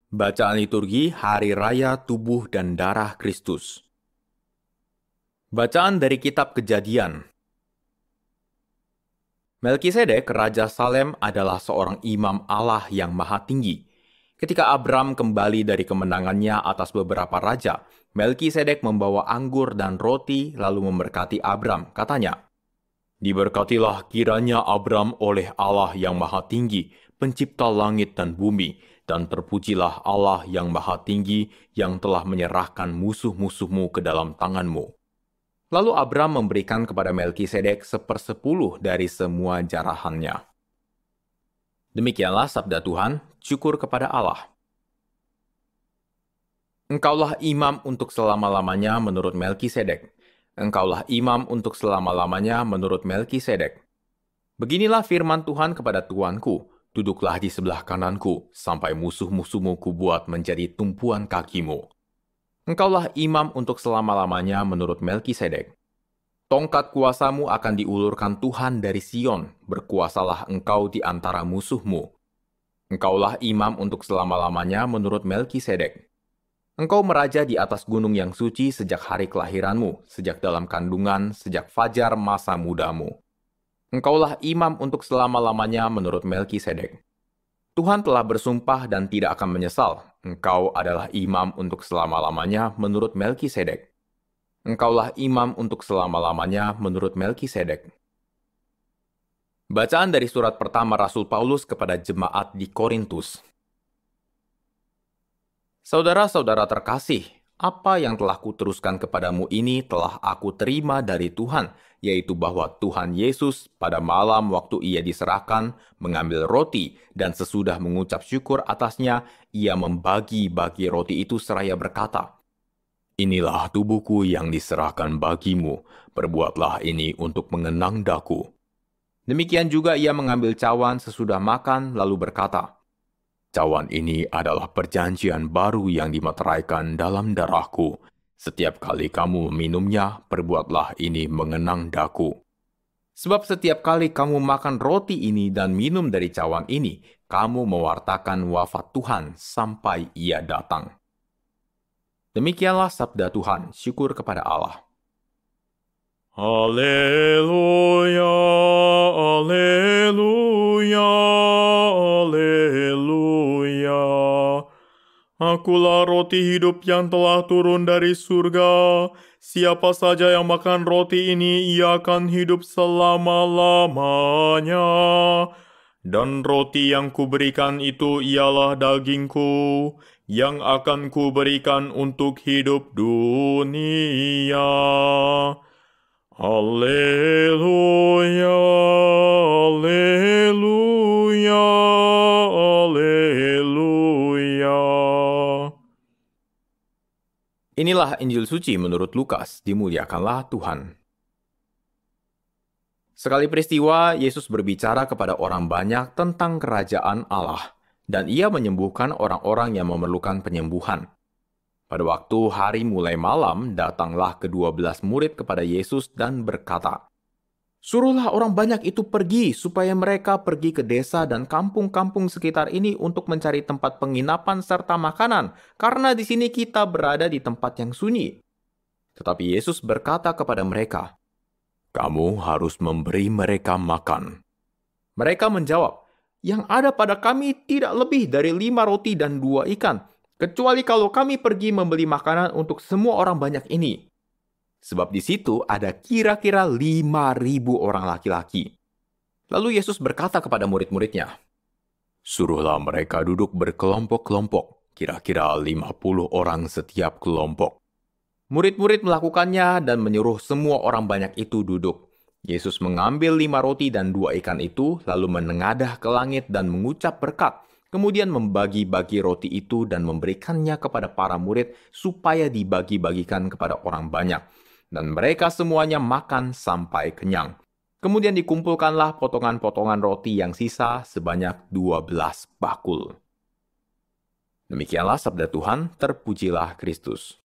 Bacaan liturgi Hari Raya Tubuh dan Darah Kristus. Bacaan dari Kitab Kejadian. Melkisedek, Raja Salem, adalah seorang imam Allah yang maha tinggi. Ketika Abram kembali dari kemenangannya atas beberapa raja, Melkisedek membawa anggur dan roti lalu memberkati Abram. Katanya, "Diberkatilah kiranya Abram oleh Allah yang maha tinggi, pencipta langit dan bumi, dan terpujilah Allah yang maha tinggi yang telah menyerahkan musuh-musuhmu ke dalam tanganmu." Lalu Abram memberikan kepada Melkisedek 1/10 dari semua jarahannya. Demikianlah sabda Tuhan, syukur kepada Allah. Engkaulah imam untuk selama-lamanya menurut Melkisedek. Engkaulah imam untuk selama-lamanya menurut Melkisedek. Beginilah firman Tuhan kepada Tuanku, duduklah di sebelah kananku, sampai musuh-musuhmu kubuat menjadi tumpuan kakimu. Engkaulah imam untuk selama-lamanya menurut Melkisedek. Tongkat kuasamu akan diulurkan Tuhan dari Sion, berkuasalah engkau di antara musuhmu. Engkaulah imam untuk selama-lamanya menurut Melkisedek. Engkau meraja di atas gunung yang suci sejak hari kelahiranmu, sejak dalam kandungan, sejak fajar masa mudamu. Engkaulah imam untuk selama-lamanya menurut Melkisedek. Tuhan telah bersumpah dan tidak akan menyesal. Engkau adalah imam untuk selama-lamanya menurut Melkisedek. Engkaulah imam untuk selama-lamanya menurut Melkisedek. Bacaan dari surat pertama Rasul Paulus kepada jemaat di Korintus. Saudara-saudara terkasih, apa yang telah kuteruskan kepadamu ini telah aku terima dari Tuhan, yaitu bahwa Tuhan Yesus pada malam waktu ia diserahkan, mengambil roti, dan sesudah mengucap syukur atasnya, ia membagi-bagi roti itu seraya berkata, "Inilah tubuhku yang diserahkan bagimu, perbuatlah ini untuk mengenang daku." Demikian juga ia mengambil cawan sesudah makan, lalu berkata, "Cawan ini adalah perjanjian baru yang dimeteraikan dalam darahku. Setiap kali kamu meminumnya, perbuatlah ini mengenang daku. Sebab setiap kali kamu makan roti ini dan minum dari cawan ini, kamu mewartakan wafat Tuhan sampai ia datang." Demikianlah sabda Tuhan, syukur kepada Allah. Haleluya, haleluya, haleluya. Akulah roti hidup yang telah turun dari surga. Siapa saja yang makan roti ini, ia akan hidup selama-lamanya. Dan roti yang kuberikan itu ialah dagingku, yang akan kuberikan untuk hidup dunia. Haleluya, haleluya, haleluya. Inilah Injil suci menurut Lukas, dimuliakanlah Tuhan. Sekali peristiwa, Yesus berbicara kepada orang banyak tentang kerajaan Allah, dan ia menyembuhkan orang-orang yang memerlukan penyembuhan. Pada waktu hari mulai malam, datanglah ke-12 murid kepada Yesus dan berkata, "Suruhlah orang banyak itu pergi, supaya mereka pergi ke desa dan kampung-kampung sekitar ini untuk mencari tempat penginapan serta makanan, karena di sini kita berada di tempat yang sunyi." Tetapi Yesus berkata kepada mereka, "Kamu harus memberi mereka makan." Mereka menjawab, "Yang ada pada kami tidak lebih dari 5 roti dan 2 ikan, kecuali kalau kami pergi membeli makanan untuk semua orang banyak ini." Sebab di situ ada kira-kira 5.000 orang laki-laki. Lalu Yesus berkata kepada murid-muridnya, "Suruhlah mereka duduk berkelompok-kelompok, kira-kira 50 orang setiap kelompok." Murid-murid melakukannya dan menyuruh semua orang banyak itu duduk. Yesus mengambil 5 roti dan 2 ikan itu, lalu menengadah ke langit dan mengucap berkat. Kemudian membagi-bagi roti itu dan memberikannya kepada para murid supaya dibagi-bagikan kepada orang banyak. Dan mereka semuanya makan sampai kenyang. Kemudian dikumpulkanlah potongan-potongan roti yang sisa sebanyak 12 bakul. Demikianlah sabda Tuhan, terpujilah Kristus.